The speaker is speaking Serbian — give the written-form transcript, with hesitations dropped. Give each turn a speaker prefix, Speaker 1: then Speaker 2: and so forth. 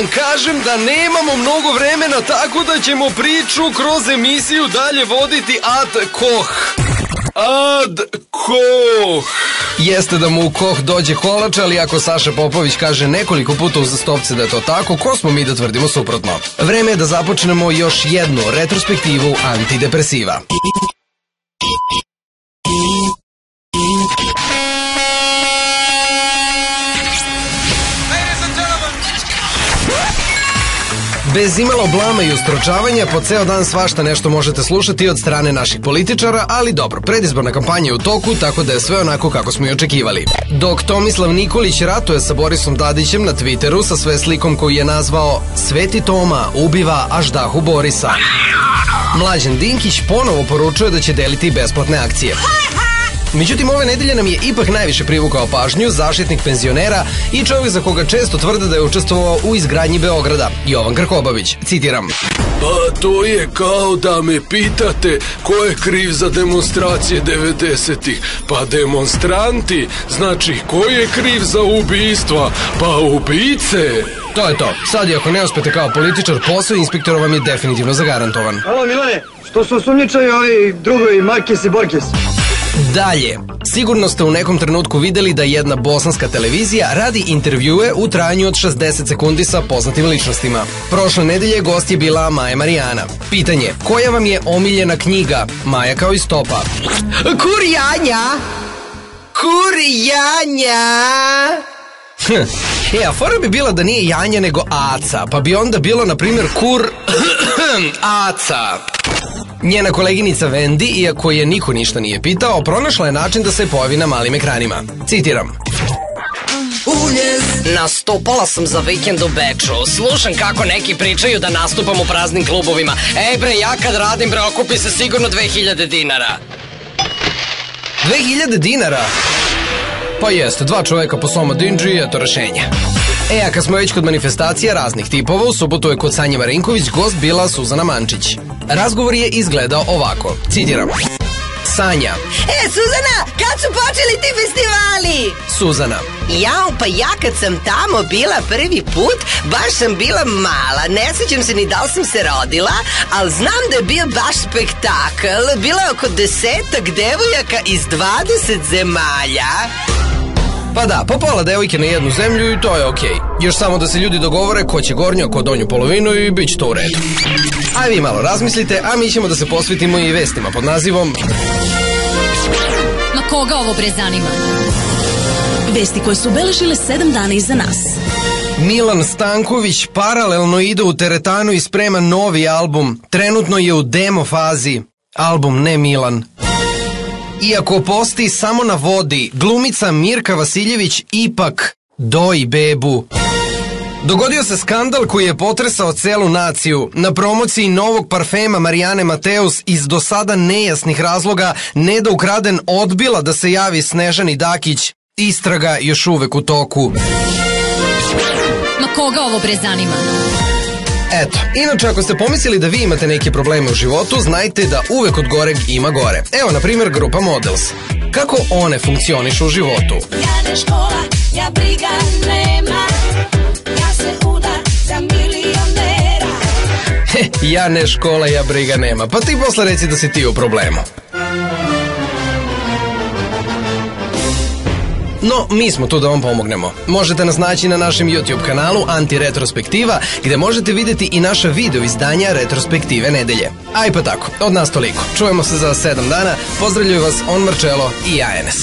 Speaker 1: vam kažem da nemamo mnogo vremena, tako da ćemo priču kroz emisiju dalje voditi ad hoc. Ad hoc. Jeste da mu u koh dođe kolač, ali ako Saša Popović kaže nekoliko puta uzastopce da je to tako, ko smo mi da tvrdimo suprotno? Vreme je da započnemo još jednu retrospektivu antidepresiva. Bez imalo blama i ustročavanja, po ceo dan svašta nešto možete slušati od strane naših političara, ali dobro, predizborna kampanja je u toku, tako da je sve onako kako smo i očekivali. Dok Tomislav Nikolić ratuje sa Borisom Tadićem na Twitteru sa sve slikom koju je nazvao Sveti Toma ubiva Aždahu Borisa, Mlađan Dinkić ponovo poručuje da će deliti besplatne akcije. Međutim, ove nedelje nam je ipak najviše privukao pažnju zaštitnik penzionera i čovjek za koga često tvrde da je učestvovao u izgradnji Beograda, Jovan Krkobabić. Citiram.
Speaker 2: Pa to je kao da me pitate ko je kriv za demonstracije 90-ih. Pa demonstranti, znači ko je kriv za ubistva? Pa ubice.
Speaker 1: To je to. Sad i ako ne uspete kao političar, posao inspektora vam je definitivno zagarantovan.
Speaker 3: Alo Milane, što su osumnjičaju ovi drugovi Markes i Borkes?
Speaker 1: Dalje, sigurno ste u nekom trenutku videli da jedna bosanska televizija radi intervjue u trajanju od 60 sekundi sa poznatim ličnostima. Prošle nedelje gost je bila Maja Marijana. Pitanje, koja vam je omiljena knjiga? Maja kao i stopa. Kurjanja! Kurjanja! A fora bi bila da nije Janja nego Aca, pa bi onda bilo na primjer Aca. Njena koleginica Vendi, iako je niko ništa nije pitao, pronašla je način da se pojavi na malim ekranima. Citiram. Nastupala sam za vikend u Beču. Slušam kako neki pričaju da nastupam u praznim klubovima. Ej bre, ja kad radim bre, okupi se sigurno 2000 dinara. 2000 dinara? Pa jeste, 2 čoveka po Soma Dinđi i eto rešenja. A kad smo već kod manifestacija raznih tipova, u subotu je kod Sanje Marinković gost bila Suzana Mančić. Razgovor je izgledao ovako, citiram. Sanja.
Speaker 4: Suzana, kad su počeli ti festivali?
Speaker 1: Suzana.
Speaker 4: Jao, pa ja kad sam tamo bila prvi put, baš sam bila mala, ne sjećam se ni da li sam se rodila, ali znam da je bio baš spektakl, bilo je oko 10-ak devojaka iz 20 zemalja.
Speaker 1: Pa da, po pola devojke na jednu zemlju i to je okej. Još samo da se ljudi dogovore ko će gornju, a ko donju polovinu i bit će to u redu. A vi malo razmislite, a mi ćemo da se posvetimo i vestima pod nazivom...
Speaker 5: Ma koga ovo bre zanima? Vesti koje su beležile 7 dana iza nas.
Speaker 1: Milan Stanković paralelno ide u teretanu i sprema novi album. Trenutno je u demo fazi. Album Ne Milan. Iako posti samo na vodi, glumica Mirka Vasiljević ipak doji bebu. Dogodio se skandal koji je potresao celu naciju. Na promociji novog parfema Marijane Mateus iz do sada nejasnih razloga Neda Ukraden odbila da se javi Snežani Dakić. Istraga još uvek u toku.
Speaker 5: Ma koga ovo bre zanima?
Speaker 1: Eto, inače ako ste pomislili da vi imate neke probleme u životu, znajte da uvek od goreg ima gore. Evo, na primjer, grupa Models. Kako one funkcionišu u životu?
Speaker 6: Ja ne škola, ja briga nema, ja se uda za milionera.
Speaker 1: Ja ne škola, ja briga nema. Pa ti posle reci da si ti u problemu. No, mi smo tu da vam pomognemo. Možete nas naći na našem YouTube kanalu Antiretrospektiva, gde možete vidjeti i naša video izdanja Retrospektive nedelje. Aj pa tako, od nas toliko. Čujemo se za 7 dana. Pozdravljaju vas On Marcello i ja Enes.